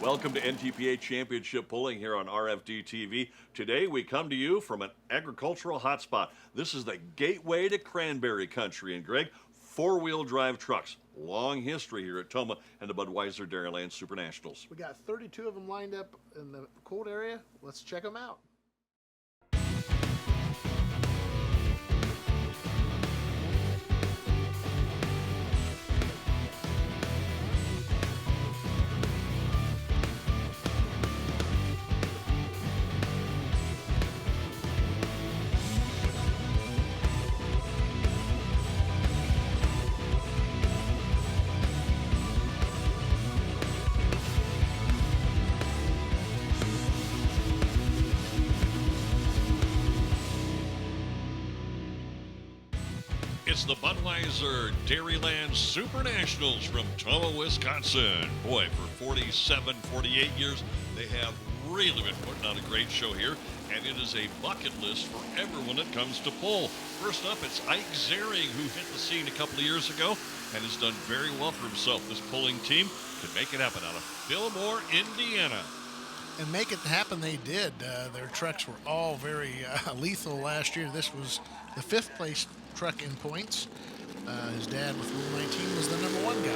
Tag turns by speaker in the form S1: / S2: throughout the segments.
S1: Welcome to NTPA Championship Pulling here on RFD TV. Today we come to you from an agricultural hotspot. This is the gateway to cranberry country. And Greg, four-wheel drive trucks. Long history here at Tomah and the Budweiser Dairyland Super Nationals.
S2: We got 32 of them lined up in the cold area. Let's check them out.
S3: It's the Budweiser Dairyland Super Nationals from Tomah, Wisconsin. Boy, for 47, 48 years, they have really been putting on a great show here, and it is a bucket list for everyone that comes to pull. First up, it's Ike Zering, who hit the scene a couple of years ago and has done very well for himself. This pulling team could make it happen out of Fillmore, Indiana.
S2: And make it happen they did. Their trucks were all very lethal last year. This was the fifth place truck in points. His dad with Rule 19 was the number one guy.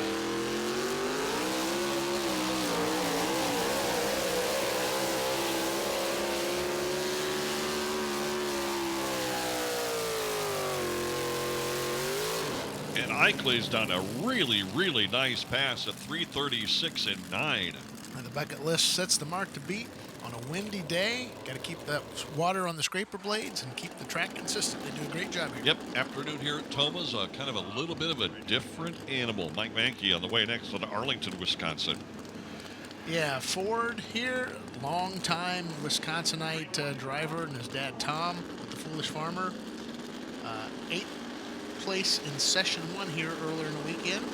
S3: And Ike lays down a really, really nice pass at 3:36 and 9.
S2: And the bucket list sets the mark to beat on a windy day. Got to keep that water on the scraper blades and keep the track consistent. They do a great job here.
S3: Yep, afternoon here at Tomah's kind of a little bit of a different animal. Mike Mankey on the way next on to Arlington, Wisconsin.
S2: Yeah, Ford here, long-time Wisconsinite driver, and his dad Tom with the Foolish Farmer. Eighth place in session one here earlier in the weekend.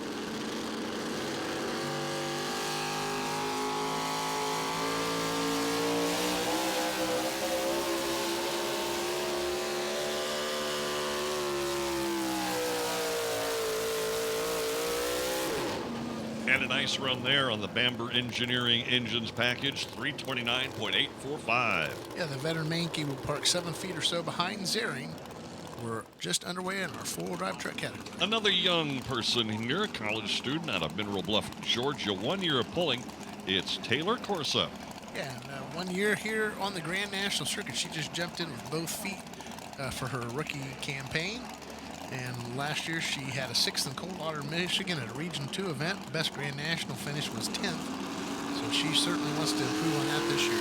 S3: And a nice run there on the Bamber Engineering Engines package, 329.845.
S2: Yeah, the veteran Mankey will park 7 feet or so behind Zering. We're just underway in our four-wheel drive truck category.
S3: Another young person here, a college student out of Mineral Bluff, Georgia. 1 year of pulling. It's Taylor Corsa.
S2: Yeah, and 1 year here on the Grand National Circuit. She just jumped in with both feet for her rookie campaign. And last year she had a 6th in Coldwater, Michigan at a Region 2 event. Best Grand National finish was 10th. So she certainly wants to improve on that this year.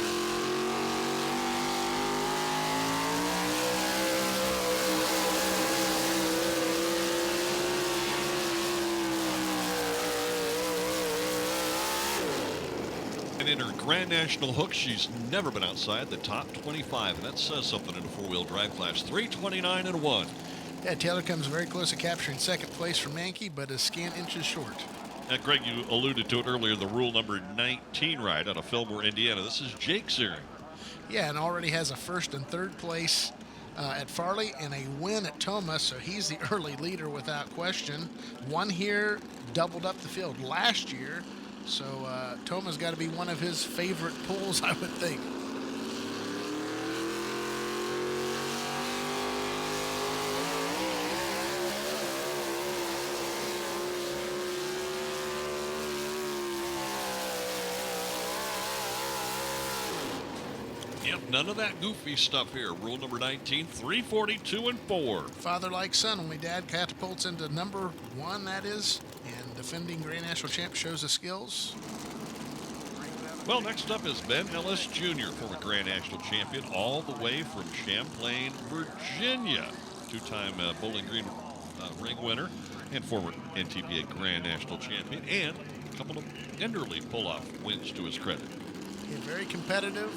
S3: And in her Grand National hook, she's never been outside the top 25. And that says something in a four-wheel drive class. 329 and 1.
S2: Yeah, Taylor comes very close to capturing second place for Mankey, but is scant inches short.
S3: Greg, you alluded to it earlier, the rule number 19 ride out of Fillmore, Indiana. This is Jake Zering.
S2: Yeah, and already has a first and third place at Farley and a win at Tomah, so he's the early leader without question. One here, doubled up the field last year, so Tomah's got to be one of his favorite pulls, I would think.
S3: Yep, none of that goofy stuff here. Rule number 19, 342 and 4.
S2: Father like son, only dad catapults into number one, that is, and defending Grand National champ shows the skills.
S3: Well, next up is Ben Ellis Jr., former Grand National champion, all the way from Champlain, Virginia. Two-time Bowling Green ring winner and former NTPA Grand National champion, and a couple of Enderley pull-off wins to his credit.
S2: Yeah, very competitive.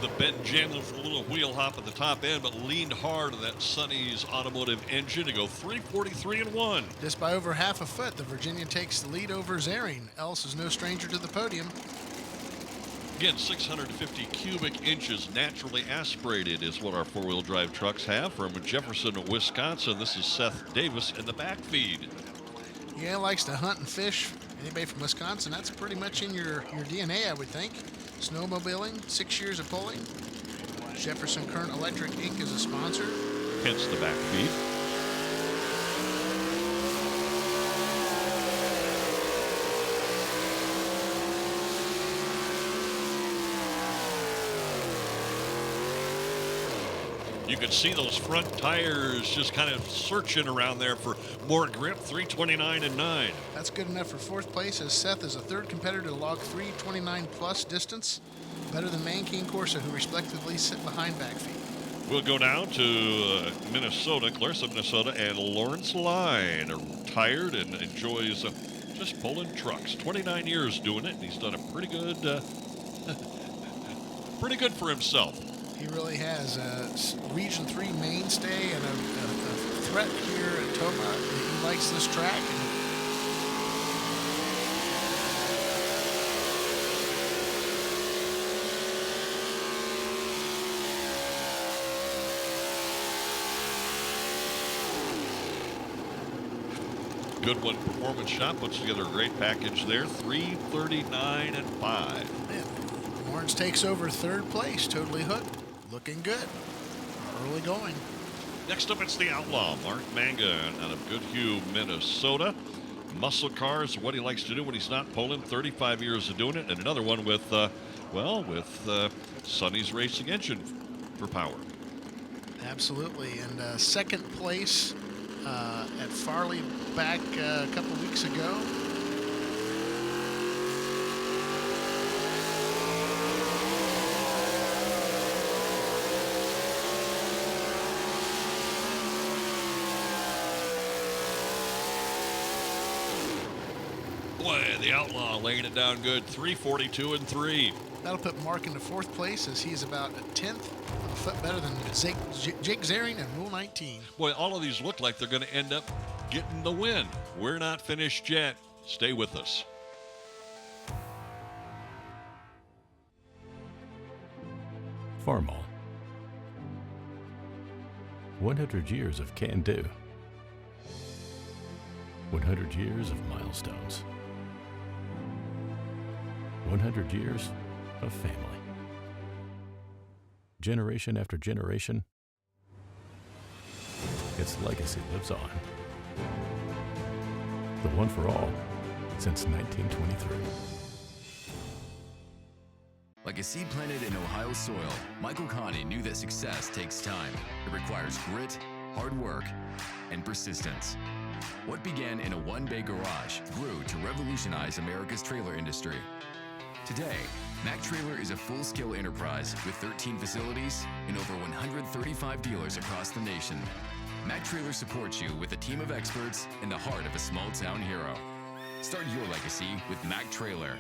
S3: The Ben Janlin with a little wheel hop at the top end, but leaned hard on that Sonny's automotive engine to go 3:43.1.
S2: Just by over half a foot, the Virginia takes the lead over Zering. Else is no stranger to the podium.
S3: Again, 650 cubic inches naturally aspirated is what our four-wheel drive trucks have. From Jefferson, Wisconsin, this is Seth Davis in the back feed.
S2: Yeah, likes to hunt and fish. Anybody from Wisconsin, that's pretty much in your DNA, I would think. Snowmobiling, 6 years of pulling. Jefferson Current Electric Inc. is a sponsor.
S3: Hence the back feed. You can see those front tires just kind of searching around there for more grip, 3:29.9.
S2: That's good enough for fourth place, as Seth is a third competitor to log 3:29 plus distance. Better than Mankeen Corsa, who respectively sit behind back feet.
S3: We'll go down to Minnesota, Clarissa, Minnesota, and Lawrence Line, retired and enjoys just pulling trucks. 29 years doing it, and he's done a pretty good, pretty good for himself.
S2: He really has a Region 3 mainstay and a threat here at Tomah. He likes this track.
S3: Good one, Performance Shop puts together a great package there, 3:39.5.
S2: Lawrence takes over third place, totally hooked. Looking good. Early going.
S3: Next up, it's the Outlaw, Mark Manga out of Goodhue, Minnesota. Muscle cars, what he likes to do when he's not pulling, 35 years of doing it, and another one with Sonny's Racing Engine for power.
S2: Absolutely, and second place at Farley back a couple weeks ago.
S3: Boy, the Outlaw laying it down good, 3:42.3.
S2: That'll put Mark into fourth place, as he's about a tenth of a foot better than Jake Zering and Rule 19.
S3: Boy, all of these look like they're going to end up getting the win. We're not finished yet. Stay with us.
S4: Farmall. 100 years of can-do. 100 years of milestones. 100 years of family. Generation after generation, its legacy lives on. The one for all since 1923.
S5: Like a seed planted in Ohio soil, Michael Connie knew that success takes time. It requires grit, hard work, and persistence. What began in a one-bay garage grew to revolutionize America's trailer industry. Today, Mac Trailer is a full-scale enterprise with 13 facilities and over 135 dealers across the nation. Mac Trailer supports you with a team of experts in the heart of a small-town hero. Start your legacy with Mac Trailer.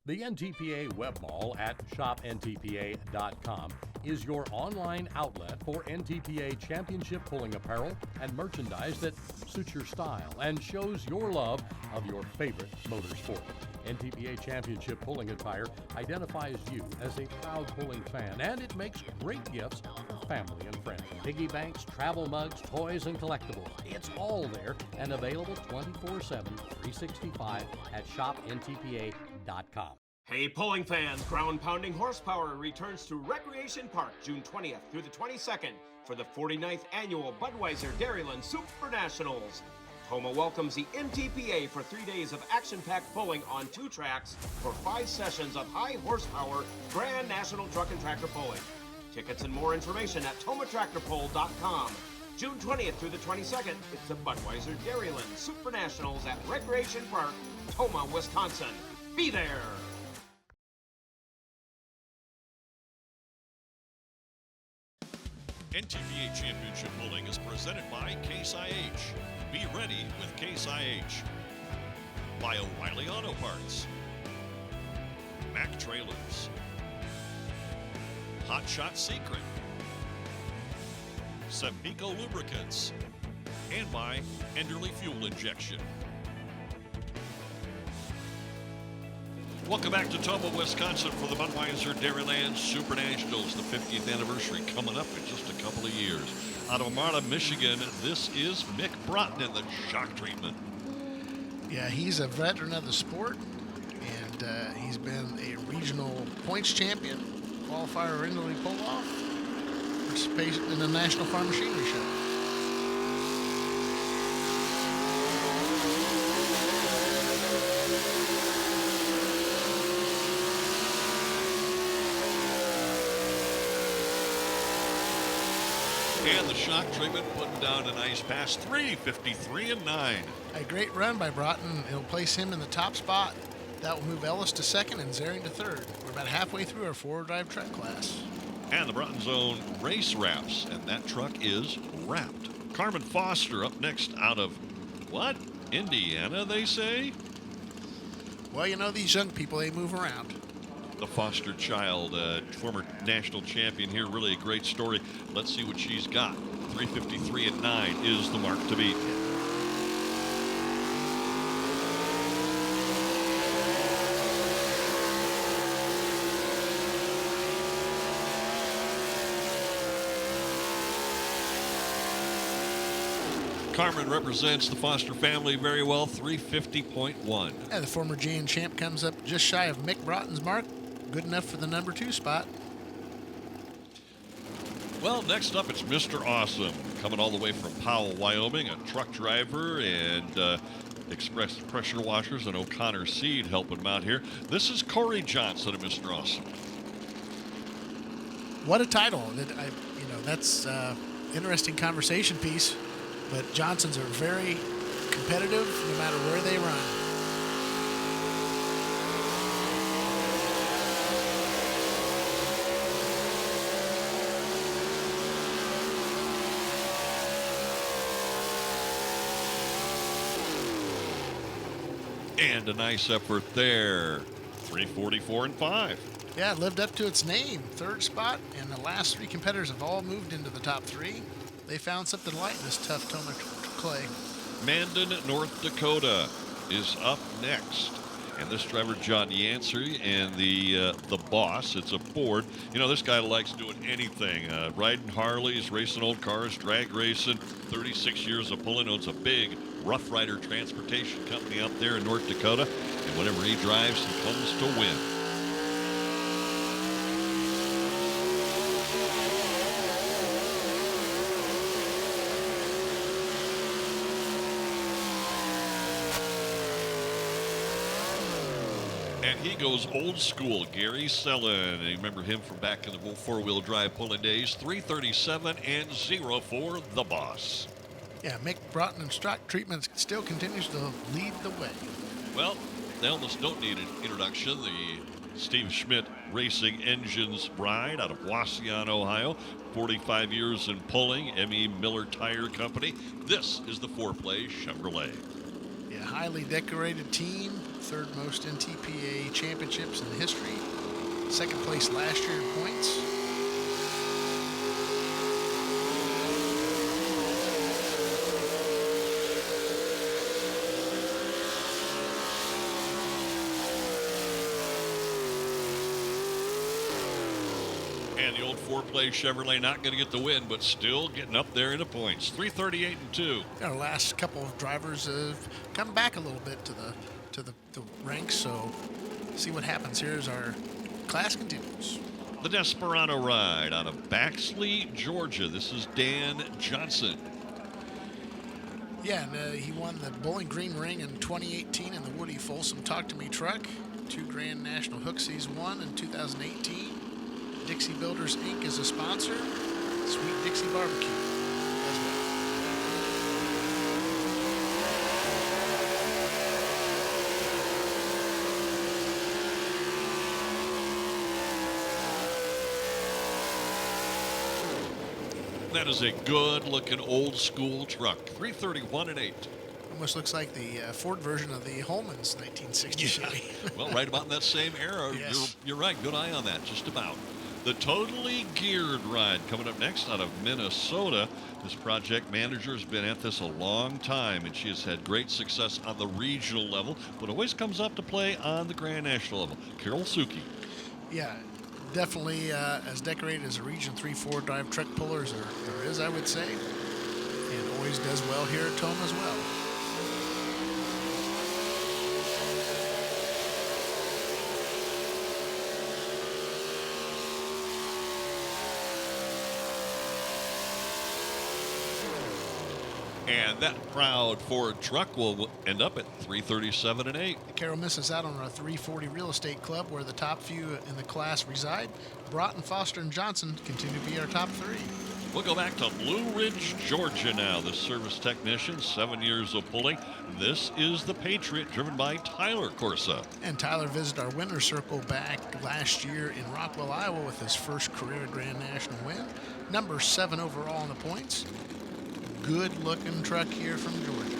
S6: The NTPA Web Mall at shopntpa.com is your online outlet for NTPA championship pulling apparel and merchandise that suits your style and shows your love of your favorite motorsport. NTPA Championship Pulling Attire identifies you as a proud pulling fan, and it makes great gifts for family and friends. Piggy banks, travel mugs, toys, and collectibles. It's all there and available 24/7, 365 at shopntpa.com.
S7: Hey pulling fans, ground pounding horsepower returns to Recreation Park June 20th through the 22nd for the 49th annual Budweiser Dairyland Super Nationals. Tomah welcomes the NTPA for 3 days of action-packed pulling on 2 tracks for 5 sessions of high horsepower Grand National Truck and Tractor pulling. Tickets and more information at tomahtractorpull.com. June 20th through the 22nd, it's the Budweiser Dairyland Super Nationals at Recreation Park, Tomah, Wisconsin. Be there!
S3: NTPA Championship Pulling is presented by Case IH. Be ready with Case IH. By O'Reilly Auto Parts. Mac Trailers. Hot Shot Secret, Sempico Lubricants, and by Enderley Fuel Injection. Welcome back to Tomah, Wisconsin for the Budweiser Dairyland Super Nationals, the 50th anniversary coming up in just a couple of years. Out of Armada, Michigan, this is Mick Broughton in the shock treatment.
S2: Yeah, he's a veteran of the sport, and he's been a regional points champion, qualifier Enderley pull-off, participated in the National Farm Machinery Show.
S3: And the shock treatment putting down a nice pass, 3:53 and 9.
S2: A great run by Broughton. It'll place him in the top spot. That will move Ellis to second and Zering to third. We're about halfway through our four-wheel drive truck class.
S3: And the Broughton Zone race wraps, and that truck is wrapped. Carmen Foster up next out of, what? Indiana, they say?
S2: Well, you know, these young people, they move around.
S3: The foster child, former national champion here, really a great story. Let's see what she's got. 3:53 and 9 is the mark to beat. Carmen represents the Foster family very well, 350.1.
S2: Yeah, the former Jan champ comes up just shy of Mick Broughton's mark. Good enough for the number 2 spot.
S3: Well, next up, it's Mr. Awesome, coming all the way from Powell, Wyoming, a truck driver and express pressure washers and O'Connor Seed helping him out here. This is Corey Johnson of Mr. Awesome.
S2: What a title. That's interesting conversation piece. But Johnsons are very competitive no matter where they run.
S3: And a nice effort there. 3:44 and 5.
S2: Yeah, it lived up to its name. Third spot, and the last 3 competitors have all moved into the top 3. They found something light in this tough Tomah clay.
S3: Mandan, North Dakota is up next. And this driver, John Yancey, and the boss, it's a Ford. You know, this guy likes doing anything. Riding Harleys, racing old cars, drag racing, 36 years of pulling, owns a big Rough Rider transportation company out there in North Dakota. And whenever he drives, he comes to win. And he goes old school, Gary Sellen. And you remember him from back in the four-wheel drive pulling days. 3:37 and 0 for the boss.
S2: Yeah, Mick Broughton and stock treatment still continues to lead the way.
S3: Well, they almost don't need an introduction. The Steve Schmidt Racing Engines bride out of Wauseon, Ohio. 45 years in pulling, M.E. Miller Tire Company. This is the four-play Chevrolet.
S2: Yeah, highly decorated team. Third most NTPA championships in history. Second place last year in points.
S3: And the old four-play Chevrolet not going to get the win, but still getting up there in the points. 3:38 and 2.
S2: Our last couple of drivers have come back a little bit to the ranks, so see what happens here as our class continues.
S3: The Desperado ride out of Baxley, Georgia. This is Dan Johnson.
S2: Yeah, and he won the Bowling Green Ring in 2018 in the Woody Folsom Talk to Me truck. 2 Grand National Hooks he's won in 2018. Dixie Builders Inc. is a sponsor. Sweet Dixie Barbecue as well.
S3: That is a good-looking old-school truck. 3:31 and 8.
S2: Almost looks like the Ford version of the Holman's 1963.
S3: Well, right about in that same era.
S2: Yes.
S3: You're right. Good eye on that. Just about. The Totally Geared Ride coming up next out of Minnesota. This project manager has been at this a long time, and she has had great success on the regional level, but always comes up to play on the Grand National level. Carol Suki.
S2: Yeah, definitely as decorated as a Region 3-4 drive truck puller as there is, I would say. And always does well here at Tomah as well.
S3: And that proud Ford truck will end up at 337 and 8.
S2: Carol misses out on our 340 Real Estate Club, where the top few in the class reside. Broughton, Foster, and Johnson continue to be our top three.
S3: We'll go back to Blue Ridge, Georgia now. The service technician, 7 years of pulling. This is the Patriot, driven by Tyler Corsa.
S2: And Tyler visited our winner's circle back last year in Rockwell, Iowa, with his first career Grand National win. Number 7 overall in the points. Good looking truck here from Georgia.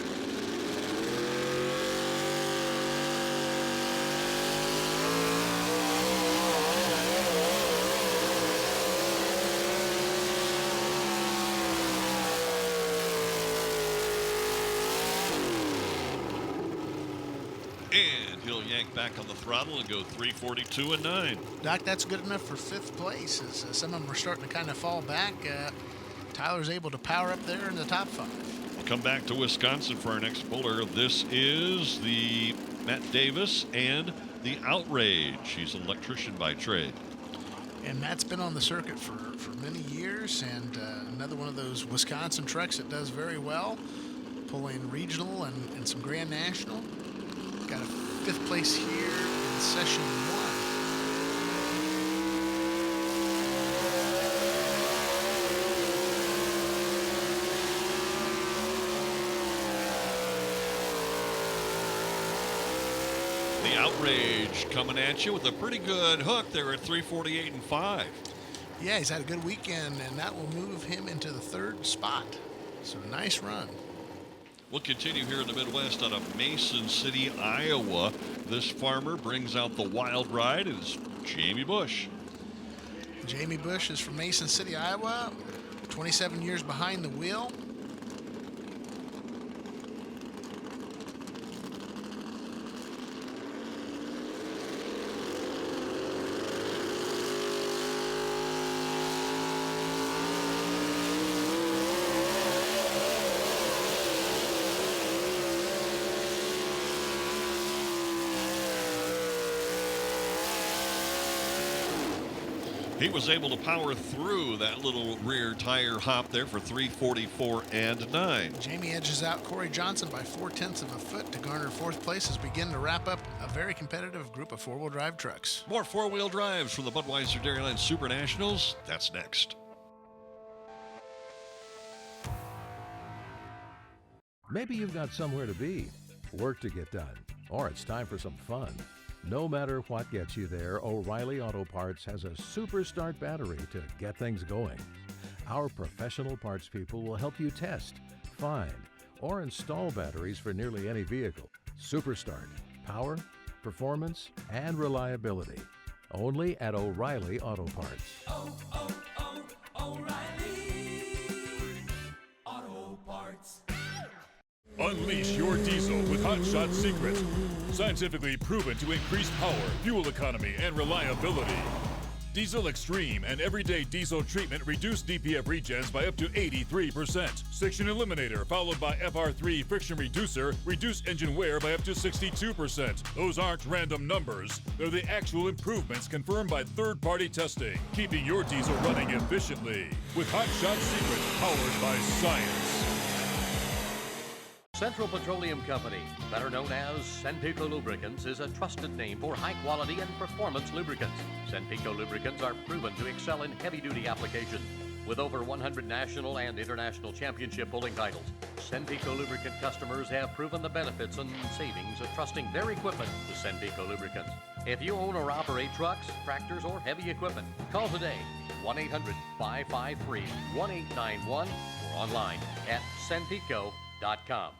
S3: And he'll yank back on the throttle and go 342 and 9.
S2: Doc, that's good enough for 5th place. As some of them are starting to kind of fall back, Tyler's able to power up there in the top 5.
S3: We'll come back to Wisconsin for our next puller. This is the Matt Davis and the Outrage. He's an electrician by trade.
S2: And Matt's been on the circuit for many years, and another one of those Wisconsin trucks that does very well, pulling regional and some Grand National. Got a 5th place here in session 1.
S3: The Outrage coming at you with a pretty good hook there at 348 and 5.
S2: Yeah, he's had a good weekend, and that will move him into the 3rd spot. So nice run.
S3: We'll continue here in the Midwest out of Mason City, Iowa. This farmer brings out the wild ride. It's Jamie Bush.
S2: Jamie Bush is from Mason City, Iowa, 27 years behind the wheel.
S3: He was able to power through that little rear tire hop there for 344 and 9.
S2: Jamie edges out Corey Johnson by 0.4 of a foot to garner 4th place as we begin to wrap up a very competitive group of 4-wheel drive trucks.
S3: More 4-wheel drives from the Budweiser Dairyland Super Nationals. That's next.
S6: Maybe you've got somewhere to be, work to get done, or it's time for some fun. No matter what gets you there, O'Reilly Auto Parts has a Super Start battery to get things going. Our professional parts people will help you test, find, or install batteries for nearly any vehicle. Super Start. Power, performance, and reliability. Only at O'Reilly Auto Parts.
S8: O'Reilly Auto Parts.
S9: Unleash your diesel with Hot Shot Secret. Scientifically proven to increase power, fuel economy, and reliability. Diesel Extreme and Everyday Diesel Treatment reduce DPF regens by up to 83%. Friction Eliminator followed by FR3 Friction Reducer reduce engine wear by up to 62%. Those aren't random numbers. They're the actual improvements confirmed by third-party testing, keeping your diesel running efficiently. With Hot Shot Secret, powered by science.
S6: Central Petroleum Company, better known as Senpico Lubricants, is a trusted name for high quality and performance lubricants. Senpico lubricants are proven to excel in heavy-duty application. With over 100 national and international championship pulling titles, Senpico lubricant customers have proven the benefits and savings of trusting their equipment to Senpico lubricants. If you own or operate trucks, tractors, or heavy equipment, call today, 1-800-553-1891 or online at senpico.com.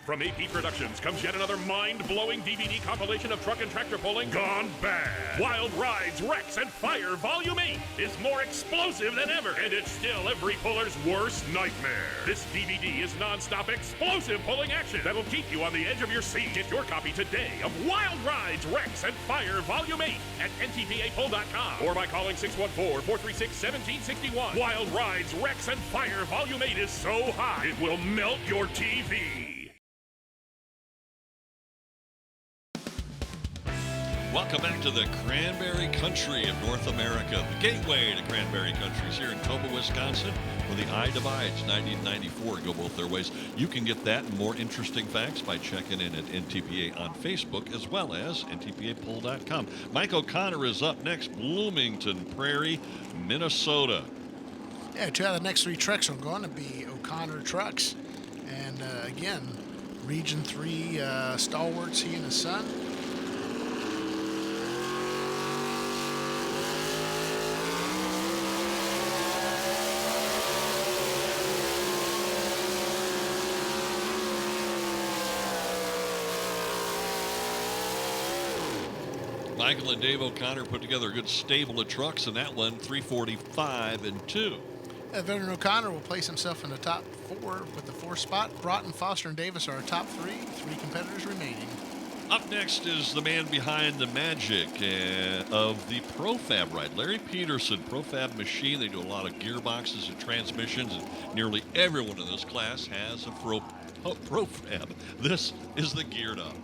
S10: From AP Productions comes yet another mind-blowing DVD compilation of truck and tractor pulling gone bad. Wild Rides, Wrecks, and Fire Volume 8 is more explosive than ever, and it's still every puller's worst nightmare. This DVD is non-stop explosive pulling action that'll keep you on the edge of your seat. Get your copy today of Wild Rides, Wrecks, and Fire Volume 8 at ntpapull.com or by calling 614-436-1761. Wild Rides, Wrecks, and Fire Volume 8 is so hot, it will melt your TV.
S3: Welcome back to the Cranberry Country of North America, the gateway to Cranberry Countries here in Tomah, Wisconsin, where the I divides 90 and 94 go both their ways. You can get that and more interesting facts by checking in at NTPA on Facebook as well as ntpapull.com. Mike O'Connor is up next, Bloomington Prairie, Minnesota.
S2: Yeah, 2 out of the next 3 trucks are going to be O'Connor trucks. And again, Region 3 stalwarts, he and his son.
S3: Michael and Dave O'Connor put together a good stable of trucks, and that one 345 and 2.
S2: Veteran O'Connor will place himself in the top 4 with the 4th spot. Broughton, Foster, and Davis are our top 3. 3 competitors remaining.
S3: Up next is the man behind the magic of the Profab ride, Larry Peterson. Profab machine. They do a lot of gearboxes and transmissions, and nearly everyone in this class has a Profab. This is the geared up.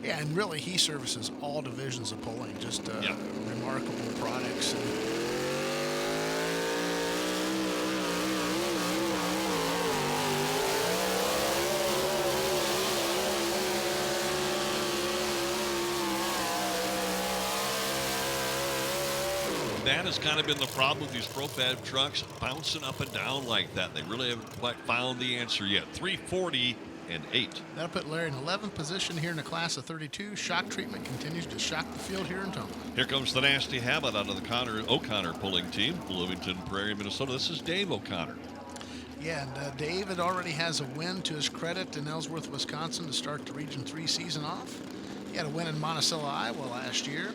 S2: Yeah, and really he services all divisions of pulling. Just remarkable products.
S3: That has kind of been the problem with these Profab trucks, bouncing up and down like that. They really haven't quite found the answer yet. 340 and 8.
S2: That'll put Larry in 11th position here in the class of 32. Shock treatment continues to shock the field here in Tomah.
S3: Here comes the nasty habit out of the O'Connor pulling team, Bloomington Prairie, Minnesota. This is Dave O'Connor.
S2: Yeah, and David already has a win to his credit in Ellsworth, Wisconsin to start the Region 3 season off. He had a win in Monticello, Iowa last year.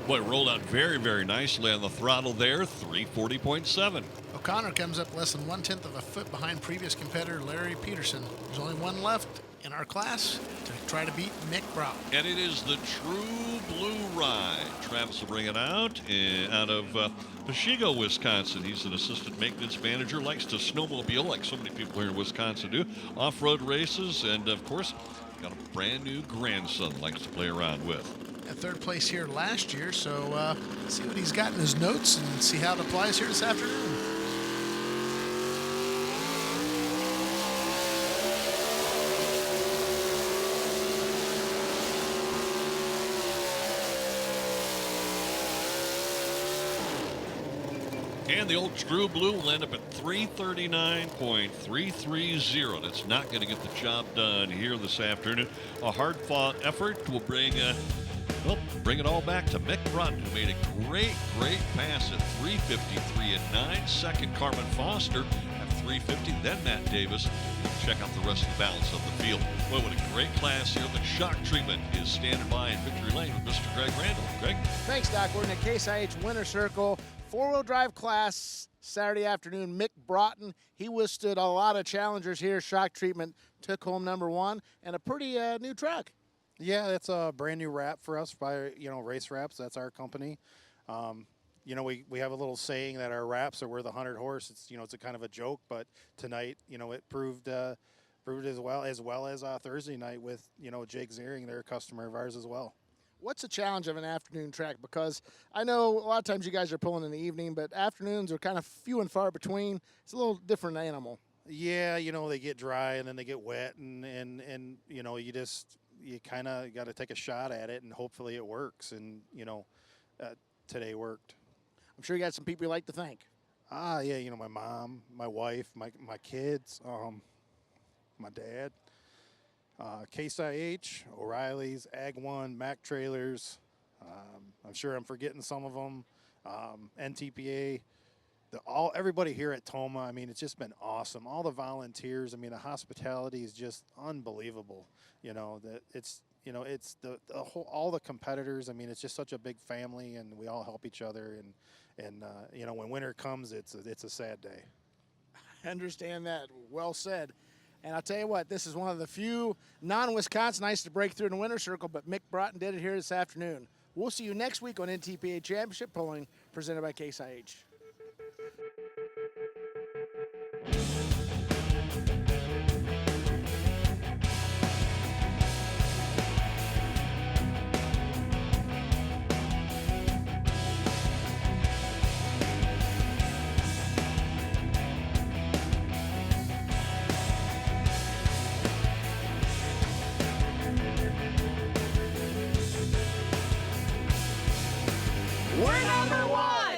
S3: Boy, rolled out very, very nicely on the throttle there, 340.7.
S2: O'Connor comes up less than 1/10 of a foot behind previous competitor Larry Peterson. There's only one left in our class to try to beat Mick Brock.
S3: And it is the True Blue Ride. Travis will bring it out of Pashigo, Wisconsin. He's an assistant maintenance manager, likes to snowmobile like so many people here in Wisconsin do, off-road races, and of course, got a brand new grandson likes to play around with.
S2: At 3rd place here last year, so see what he's got in his notes and see how it applies here this afternoon.
S3: And the old True Blue will end up at 339.330. That's not going to get the job done here this afternoon. A hard-fought effort will bring it all back to Mick Broughton, who made a great pass at 353 and 9. Second, Carmen Foster at 350. Then Matt Davis. We'll check out the rest of the balance of the field. Boy, what a great class here. The shock treatment is standing by in Victory Lane with Mr. Greg Randall. Greg?
S11: Thanks, Doc. We're in the Case IH Winter Circle. 4-wheel drive class Saturday afternoon. Mick Broughton, he withstood a lot of challengers here. Shock treatment took home #1 and a pretty new truck.
S12: Yeah, that's a brand new wrap for us by, Race Wraps. That's our company. We have a little saying that our wraps are worth 100 horse. It's, it's a kind of a joke, but tonight, it proved as well as Thursday night with, Jake Ziering, they're a customer of ours as well.
S11: What's the challenge of an afternoon track? Because I know a lot of times you guys are pulling in the evening, but afternoons are kind of few and far between. It's a little different animal.
S12: Yeah, they get dry and then they get wet and you kind of got to take a shot at it and hopefully it works. And, today worked.
S11: I'm sure you got some people you like to thank.
S12: Yeah, you know, my mom, my wife, my kids, my dad, Case IH, O'Reilly's, Ag One, Mac Trailers. I'm sure I'm forgetting some of them. NTPA, everybody here at Tomah. I mean, it's just been awesome. All the volunteers. I mean, the hospitality is just unbelievable. You know that it's the whole, all the competitors. I mean, it's just such a big family, and we all help each other. And you know, when winter comes, it's a sad day.
S11: I understand that. Well said. And I'll tell you what, this is one of the few non-Wisconsinites to break through in the winner's circle, but Mick Broughton did it here this afternoon. We'll see you next week on NTPA Championship Pulling, presented by Case IH.
S8: We're number one!